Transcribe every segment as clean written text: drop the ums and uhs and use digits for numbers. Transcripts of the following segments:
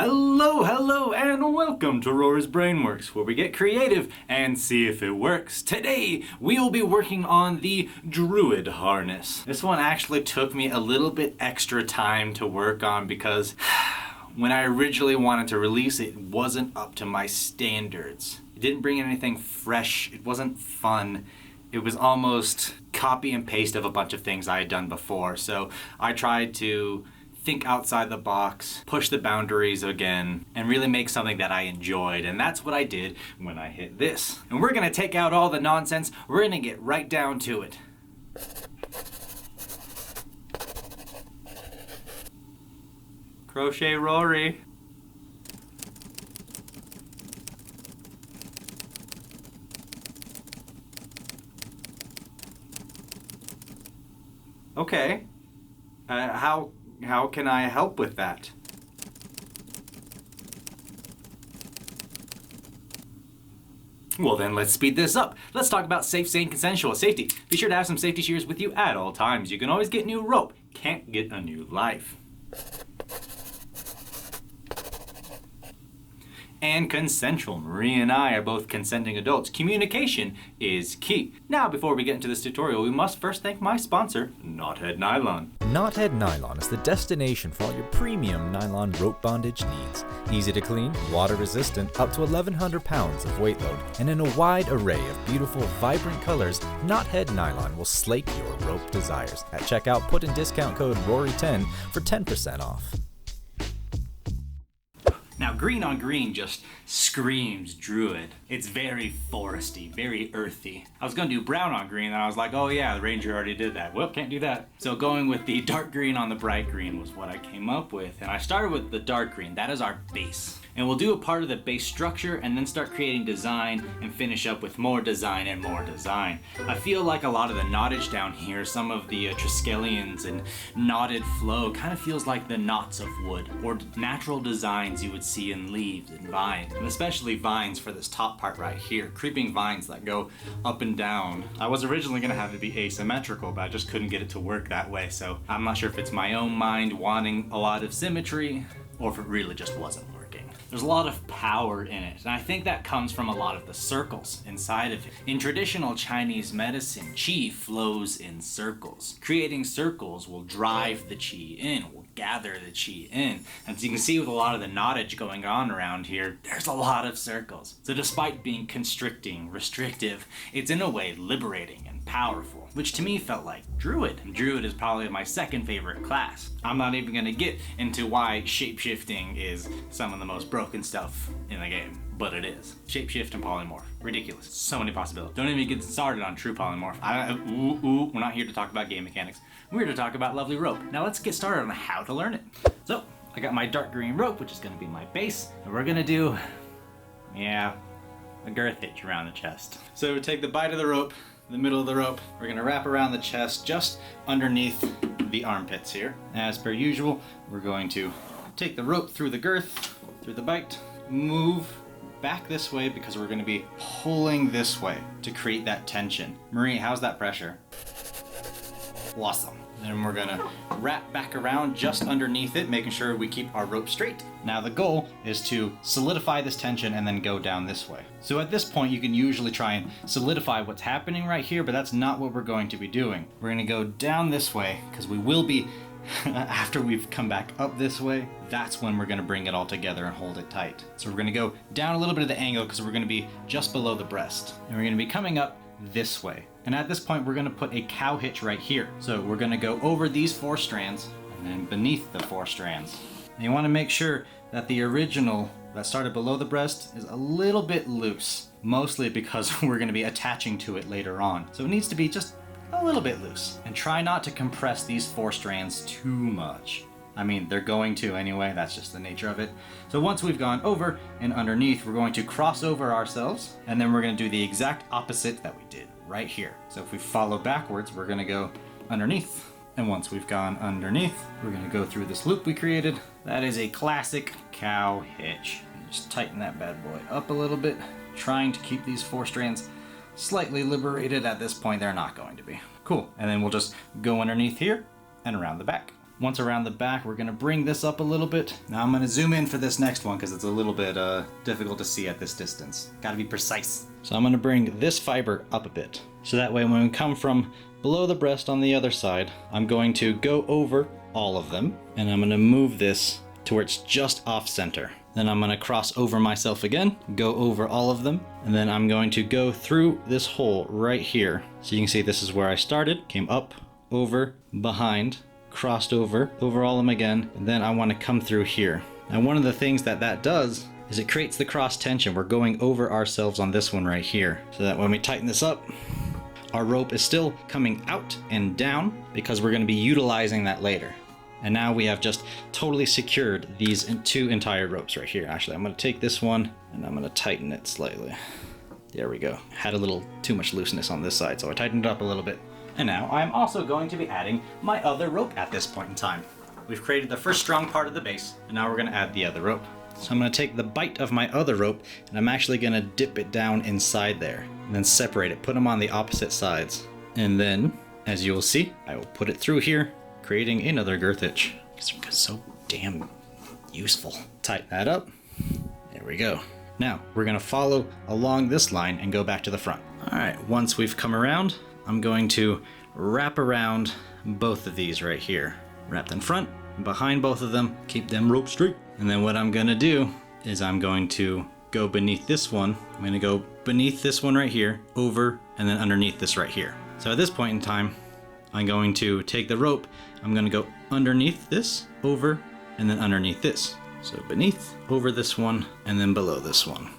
Hello, and welcome to Rory's Brainworks, where we get creative and see if it works. Today, we will be working on the Druid Harness. This one actually took me a little bit extra time to work on because when I originally wanted to release it, it wasn't up to my standards. It didn't bring anything fresh, it wasn't fun. It was almost copy and paste of a bunch of things I had done before. So I tried to think outside the box, push the boundaries again, and really make something that I enjoyed. And that's what I did when I hit this. And we're gonna take out all the nonsense. We're gonna get right down to it. Crochet Rory. Okay. How can I help with that? Well then, let's speed this up. Let's talk about safe, sane, consensual safety. Be sure to have some safety shears with you at all times. You can always get new rope. Can't get a new life. And consensual. Marie and I are both consenting adults. Communication is key. Now, before we get into this tutorial, we must first thank my sponsor, Knothead Nylon. Knothead Nylon is the destination for all your premium nylon rope bondage needs. Easy to clean, water resistant, up to 1,100 pounds of weight load, and in a wide array of beautiful, vibrant colors, Knothead Nylon will slake your rope desires. At checkout, put in discount code RORY10 for 10% off. Now, green on green just screams Druid. It's very foresty, very earthy. I was gonna do brown on green, and I was like, oh yeah, the Ranger already did that. Well, can't do that. So going with the dark green on the bright green was what I came up with. And I started with the dark green. That is our base. And we'll do a part of the base structure and then start creating design and finish up with more design and more design. I feel like a lot of the knottage down here, some of the triskelions and knotted flow kind of feels like the knots of wood or natural designs you would see in leaves and vines, and especially vines for this top part right here, creeping vines that go up and down. I was originally gonna have it be asymmetrical, but I just couldn't get it to work that way, so I'm not sure if it's my own mind wanting a lot of symmetry or if it really just wasn't working. There's a lot of power in it, and I think that comes from a lot of the circles inside of it. In traditional Chinese medicine, qi flows in circles. Creating circles will drive the qi in, will gather the qi in. And as you can see with a lot of the knottage going on around here, there's a lot of circles. So despite being constricting, restrictive, it's in a way liberating and powerful, which to me felt like Druid. And Druid is probably my second favorite class. I'm not even gonna get into why shapeshifting is some of the most broken stuff in the game, but it is. Shapeshift and polymorph. Ridiculous. So many possibilities. Don't even get started on true polymorph. We're not here to talk about game mechanics. We're here to talk about lovely rope. Now let's get started on how to learn it. So, I got my dark green rope, which is gonna be my base, and we're gonna do, a girth hitch around the chest. So take the bite of the rope, the middle of the rope, we're gonna wrap around the chest just underneath the armpits here. As per usual, we're going to take the rope through the girth, through the bite, move back this way because we're gonna be pulling this way to create that tension. Marie, how's that pressure? Awesome. Then we're gonna wrap back around just underneath it, making sure we keep our rope straight. Now the goal is to solidify this tension and then go down this way. So at this point, you can usually try and solidify what's happening right here, but that's not what we're going to be doing. We're gonna go down this way because we will be, after we've come back up this way, that's when we're gonna bring it all together and hold it tight. So we're gonna go down a little bit of the angle because we're gonna be just below the breast. And we're gonna be coming up this way. And at this point, we're gonna put a cow hitch right here. So we're gonna go over these 4 strands and then beneath the 4 strands. And you wanna make sure that the original that started below the breast is a little bit loose, mostly because we're gonna be attaching to it later on. So it needs to be just a little bit loose. And try not to compress these 4 strands too much. I mean, they're going to anyway, that's just the nature of it. So once we've gone over and underneath, we're going to cross over ourselves, and then we're gonna do the exact opposite that we did right here. So if we follow backwards, we're gonna go underneath. And once we've gone underneath, we're gonna go through this loop we created. That is a classic cow hitch. Just tighten that bad boy up a little bit, trying to keep these 4 strands slightly liberated. At this point, they're not going to be. Cool, and then we'll just go underneath here and around the back. Once around the back, we're gonna bring this up a little bit. Now I'm gonna zoom in for this next one because it's a little bit difficult to see at this distance. Gotta be precise. So I'm gonna bring this fiber up a bit. So that way when we come from below the breast on the other side, I'm going to go over all of them and I'm gonna move this to where it's just off center. Then I'm gonna cross over myself again, go over all of them, and then I'm going to go through this hole right here. So you can see this is where I started, came up, over, behind, crossed over all of them again, and then I wanna come through here. Now one of the things that does is it creates the cross tension. We're going over ourselves on this one right here. So that when we tighten this up, our rope is still coming out and down because we're gonna be utilizing that later. And now we have just totally secured these two entire ropes right here. Actually, I'm gonna take this one and I'm gonna tighten it slightly. There we go. Had a little too much looseness on this side, so I tightened it up a little bit. And now I'm also going to be adding my other rope at this point in time. We've created the first strong part of the base, and now we're gonna add the other rope. So I'm gonna take the bite of my other rope, and I'm actually gonna dip it down inside there, and then separate it, put them on the opposite sides. And then, as you will see, I will put it through here, creating another girth hitch. Because they're so damn useful. Tighten that up. There we go. Now, we're gonna follow along this line and go back to the front. All right, once we've come around, I'm going to wrap around both of these right here. Wrap in front and behind both of them, keep them ropes straight. And then what I'm gonna do is I'm going to go beneath this one. I'm gonna go beneath this one right here, over, and then underneath this right here. So at this point in time, I'm going to take the rope, I'm gonna go underneath this, over, and then underneath this. So beneath, over this one, and then below this one.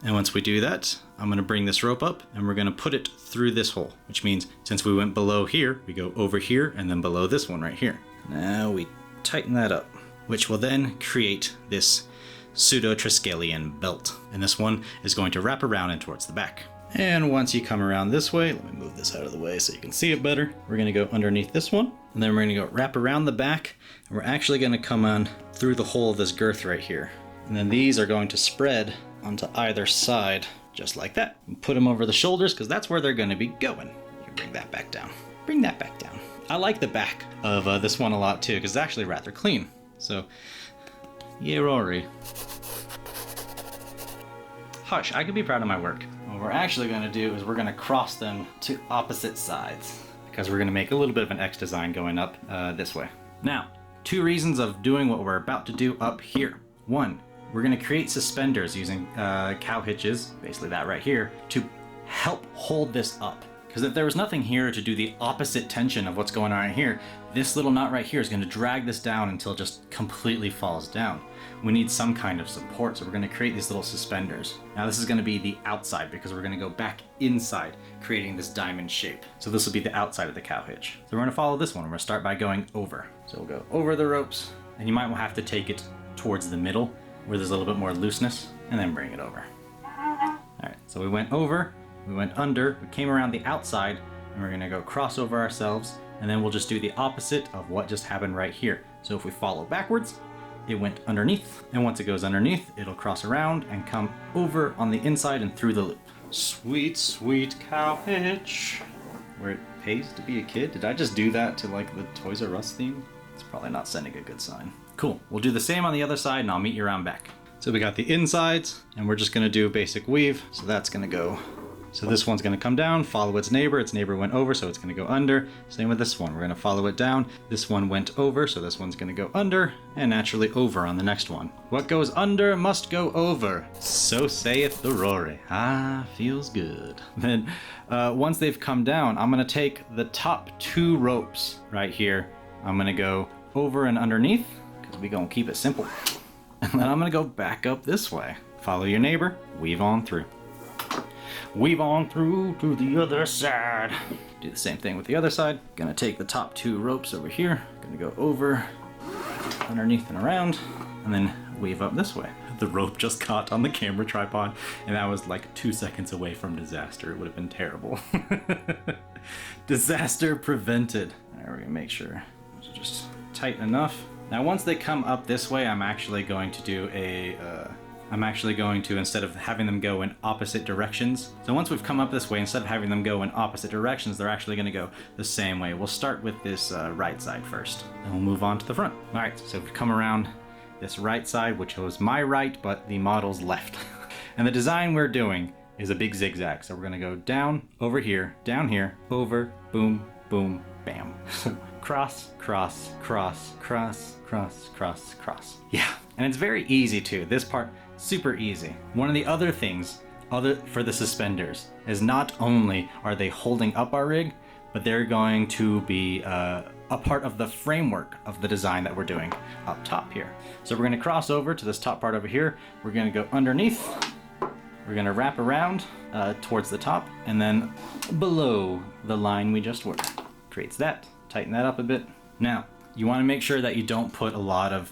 And once we do that, I'm gonna bring this rope up and we're gonna put it through this hole, which means since we went below here, we go over here and then below this one right here. Now we tighten that up, which will then create this pseudo-Triskelion belt. And this one is going to wrap around and towards the back. And once you come around this way, let me move this out of the way so you can see it better. We're gonna go underneath this one, and then we're gonna go wrap around the back, and we're actually gonna come on through the hole of this girth right here. And then these are going to spread onto either side, just like that. And put them over the shoulders, because that's where they're gonna be going. You can bring that back down. Bring that back down. I like the back of this one a lot too, because it's actually rather clean. So, yeah, Rory. Hush, I could be proud of my work. What we're actually going to do is we're going to cross them to opposite sides because we're going to make a little bit of an X design going up this way. Now, two reasons of doing what we're about to do up here. One, we're going to create suspenders using cow hitches, basically that right here, to help hold this up. Because if there was nothing here to do the opposite tension of what's going on right here, this little knot right here is going to drag this down until it just completely falls down. We need some kind of support, so we're going to create these little suspenders. Now this is going to be the outside because we're going to go back inside, creating this diamond shape. So this will be the outside of the cow hitch. So we're going to follow this one. We're going to start by going over. So we'll go over the ropes, and you might have to take it towards the middle where there's a little bit more looseness, and then bring it over. All right, so we went over. We went under, we came around the outside, and we're gonna go cross over ourselves, and then we'll just do the opposite of what just happened right here. So if we follow backwards, it went underneath, and once it goes underneath, it'll cross around and come over on the inside and through the loop. Sweet, sweet cow hitch. Where it pays to be a kid? Did I just do that to like the Toys R Us theme? It's probably not sending a good sign. Cool, we'll do the same on the other side, and I'll meet you around back. So we got the insides, and we're just gonna do a basic weave, so that's gonna go. So this one's gonna come down, follow its neighbor went over, so it's gonna go under. Same with this one, we're gonna follow it down. This one went over, so this one's gonna go under, and naturally over on the next one. What goes under must go over, so saith the Rory. Ah, feels good. Then, once they've come down, I'm gonna take the top two ropes right here. I'm gonna go over and underneath, because we gonna keep it simple. And then I'm gonna go back up this way. Follow your neighbor, weave on through. Weave on through to the other side. Do the same thing with the other side. Gonna take the top two ropes over here. Gonna go over, underneath and around, and then weave up this way. The rope just caught on the camera tripod, and that was like 2 seconds away from disaster. It would have been terrible. Disaster prevented. All right, we're gonna make sure it's just tight enough. Now once they come up this way, I'm actually going to do a I'm actually going to, instead of having them go in opposite directions, so once we've come up this way, instead of having them go in opposite directions, they're actually going to go the same way. We'll start with this right side first, and we'll move on to the front. All right, so if we come around this right side, which was my right, but the model's left. And the design we're doing is a big zigzag. So we're going to go down, over here, down here, over, boom, boom, bam. Cross, cross, cross, cross, cross, cross, cross. Yeah, and it's very easy too. This part, super easy. One of the other things, for the suspenders, is not only are they holding up our rig, but they're going to be a part of the framework of the design that we're doing up top here. So we're going to cross over to this top part over here. We're going to go underneath. We're going to wrap around towards the top and then below the line we just were. Creates that. Tighten that up a bit. Now, you want to make sure that you don't put a lot of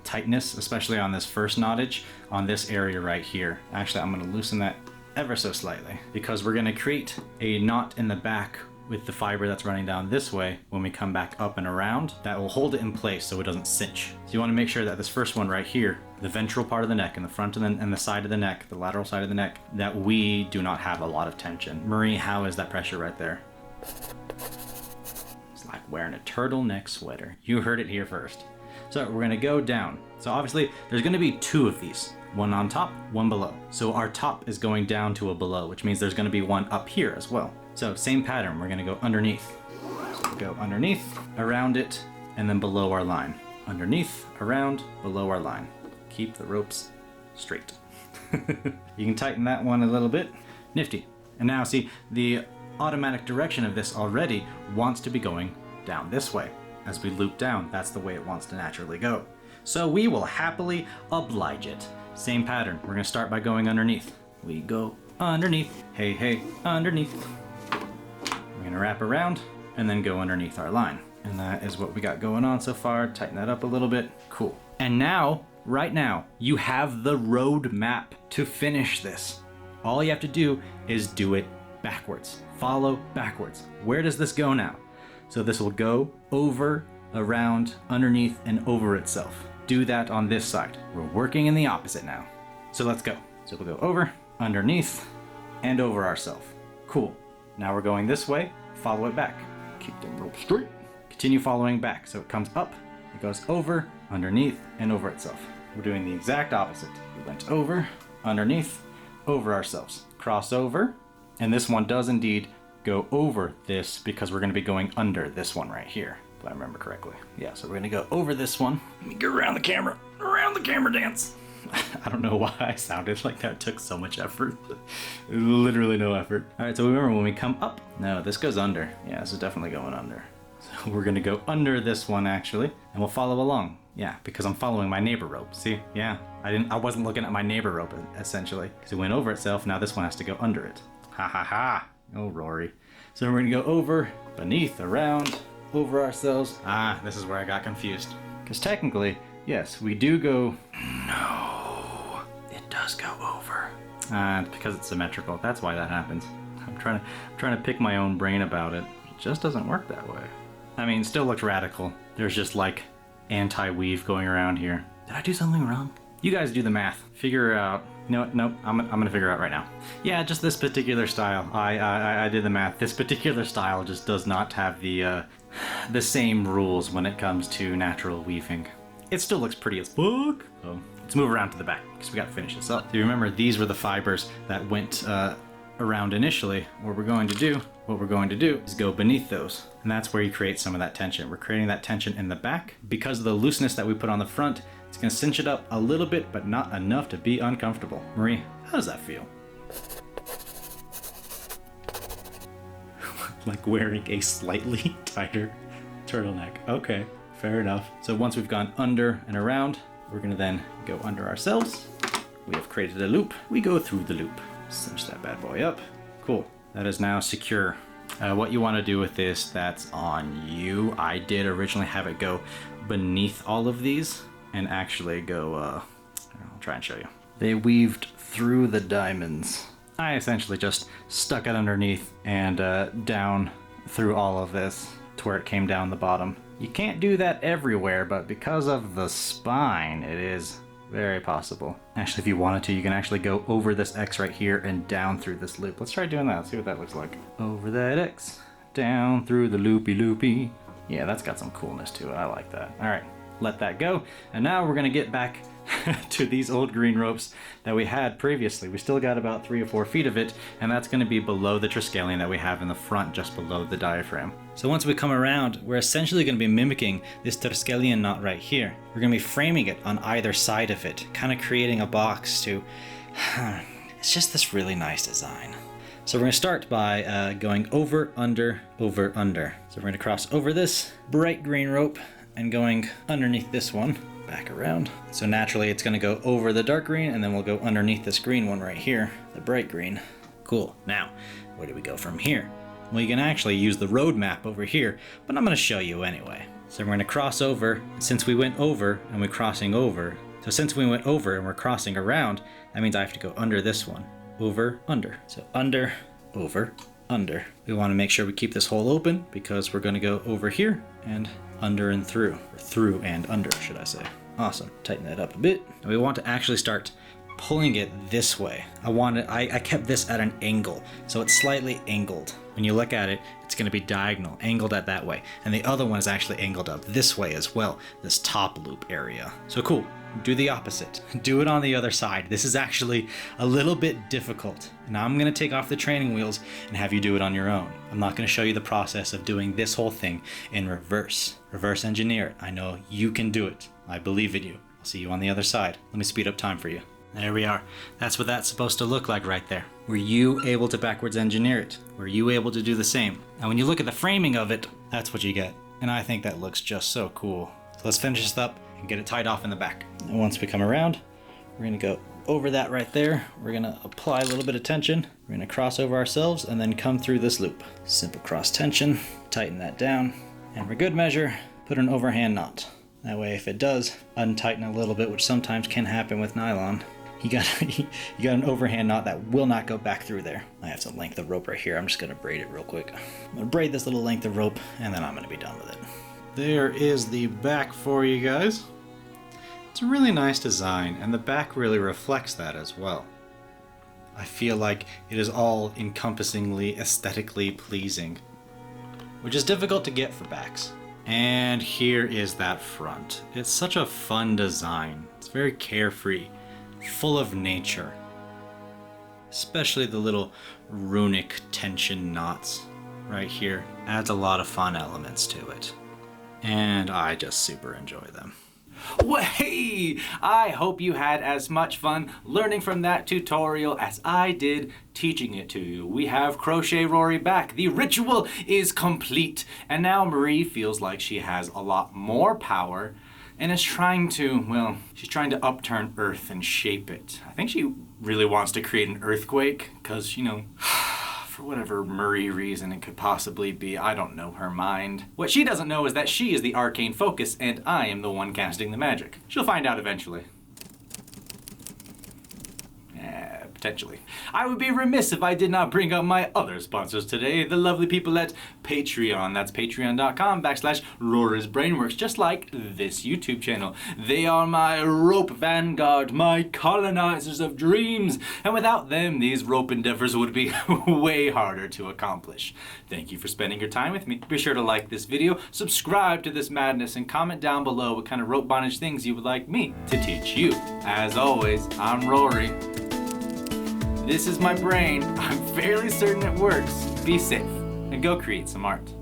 tightness, especially on this first knottage, on this area right here. Actually, I'm going to loosen that ever so slightly because we're going to create a knot in the back with the fiber that's running down this way. When we come back up and around, that will hold it in place so it doesn't cinch. So you want to make sure that this first one right here, the ventral part of the neck and the front and the side of the neck, the lateral side of the neck, that we do not have a lot of tension. Marie, how is that pressure right there? It's like wearing a turtleneck sweater. You heard it here first. So we're going to go down. So obviously there's going to be two of these. One on top, one below. So our top is going down to a below, which means there's going to be one up here as well. So same pattern, we're going to go underneath. So we'll go underneath, around it, and then below our line. Underneath, around, below our line. Keep the ropes straight. You can tighten that one a little bit. Nifty. And now see, the automatic direction of this already wants to be going down this way. As we loop down, that's the way it wants to naturally go. So we will happily oblige it. Same pattern, we're going to start by going underneath. We go underneath, hey, hey, underneath. We're going to wrap around and then go underneath our line. And that is what we got going on so far. Tighten that up a little bit. Cool. And now, right now, you have the road map to finish this. All you have to do is do it backwards. Follow backwards. Where does this go now? So this will go over, around, underneath, and over itself. Do that on this side. We're working in the opposite now. So let's go. So we'll go over, underneath, and over ourselves. Cool. Now we're going this way. Follow it back. Keep the rope straight. Continue following back. So it comes up, it goes over, underneath, and over itself. We're doing the exact opposite. We went over, underneath, over ourselves. Cross over, and this one does indeed go over this because we're going to be going under this one right here, if I remember correctly. Yeah, so we're going to go over this one. Let me go around the camera dance. I don't know why I sounded like that. It took so much effort. Literally no effort. All right, so remember when we come up, no, this goes under. Yeah, this is definitely going under. So we're going to go under this one actually, and we'll follow along. Yeah, because I'm following my neighbor rope. See, yeah, I wasn't looking at my neighbor rope essentially, because it went over itself. Now this one has to go under it. Ha ha ha. Oh, Rory. So we're going to go over, beneath, around, over ourselves. Ah, this is where I got confused. Because technically, yes, we do go... No, it does go over. Because it's symmetrical. That's why that happens. I'm trying to pick my own brain about it. It just doesn't work that way. I mean, it still looks radical. There's just like anti-weave going around here. Did I do something wrong? You guys do the math. Figure out... No, nope, I'm gonna figure it out right now. Yeah, just this particular style. I did the math. This particular style just does not have the same rules when it comes to natural weaving. It still looks pretty as fuck. So let's move around to the back because we got to finish this up. So you remember these were the fibers that went around initially. What we're going to do is go beneath those, and that's where you create some of that tension. We're creating that tension in the back because of the looseness that we put on the front. It's going to cinch it up a little bit, but not enough to be uncomfortable. Marie, how does that feel? Like wearing a slightly tighter turtleneck. Okay, fair enough. So once we've gone under and around, we're going to then go under ourselves. We have created a loop. We go through the loop. Cinch that bad boy up. Cool. That is now secure. What you want to do with this, that's on you. I did originally have it go beneath all of these. And actually go, I'll try and show you. They weaved through the diamonds. I essentially just stuck it underneath and down through all of this to where it came down the bottom. You can't do that everywhere, but because of the spine, it is Very possible. Actually, if you wanted to, you can actually go over this X right here and down through this loop. Let's try doing that. Let's see what that looks like. Over that X, down through the loopy. Yeah, that's got some coolness to it. I like that. All right, let that go. And now we're gonna get back to these old green ropes that we had previously. We still got about 3 or 4 feet of it, and that's gonna be below the Triskelion that we have in the front, just below the diaphragm. So once we come around, we're essentially gonna be mimicking this Triskelion knot right here. We're gonna be framing it on either side of it, kind of creating a box to, it's just this really nice design. So we're gonna start by going over, under, over, under. So we're gonna cross over this bright green rope and going underneath this one, back around. So naturally it's gonna go over the dark green and then we'll go underneath this green one right here, the bright green. Cool. Now, where do we go from here? Well, you can actually use the road map over here, but I'm gonna show you anyway. So we're gonna cross over. Since we went over and we're crossing over, so since we went over and we're crossing around, that means I have to go under this one. Over, under. So under, over, under. We want to make sure we keep this hole open because we're going to go over here and under and through. Or through and under, should I say. Awesome. Tighten that up a bit. And we want to actually start pulling it this way. I kept this at an angle, so it's slightly angled. When you look at it, it's going to be diagonal, angled at that way. And the other one is actually angled up this way as well, this top loop area. So cool. Do the opposite. Do it on the other side. This is actually a little bit difficult. Now I'm going to take off the training wheels and have you do it on your own. I'm not going to show you the process of doing this whole thing in reverse. Reverse engineer it. I know you can do it. I believe in you. I'll see you on the other side. Let me speed up time for you. There we are. That's what that's supposed to look like right there. Were you able to backwards engineer it? Were you able to do the same? And when you look at the framing of it, that's what you get. And I think that looks just so cool. So let's finish this up and get it tied off in the back. And once we come around, we're gonna go over that right there. We're gonna apply a little bit of tension. We're gonna cross over ourselves and then come through this loop. Simple cross tension, tighten that down, and for good measure, put an overhand knot. That way if it does untighten a little bit, which sometimes can happen with nylon, you got an overhand knot that will not go back through there. I have some length of rope right here. I'm just gonna braid it real quick. I'm gonna braid this little length of rope and then I'm gonna be done with it. There is the back for you guys. It's a really nice design, and the back really reflects that as well. I feel like it is all encompassingly aesthetically pleasing, which is difficult to get for backs. And here is that front. It's such a fun design. It's very carefree, full of nature. Especially the little runic tension knots right here. Adds a lot of fun elements to it. And I just super enjoy them. Well, hey! I hope you had as much fun learning from that tutorial as I did teaching it to you. We have Crochet Rory back. The ritual is complete. And now Marie feels like she has a lot more power and is trying to, well, she's trying to upturn Earth and shape it. I think she really wants to create an earthquake because, you know, for whatever Marie reason it could possibly be, I don't know her mind. What she doesn't know is that she is the arcane focus and I am the one casting the magic. She'll find out eventually. Potentially. I would be remiss if I did not bring up my other sponsors today, the lovely people at Patreon. That's patreon.com/Rory's Brainworks, just like this YouTube channel. They are my rope vanguard, my colonizers of dreams, and without them, these rope endeavors would be way harder to accomplish. Thank you for spending your time with me. Be sure to like this video, subscribe to this madness, and comment down below what kind of rope bondage things you would like me to teach you. As always, I'm Rory. This is my brain. I'm fairly certain it works. Be safe and go create some art.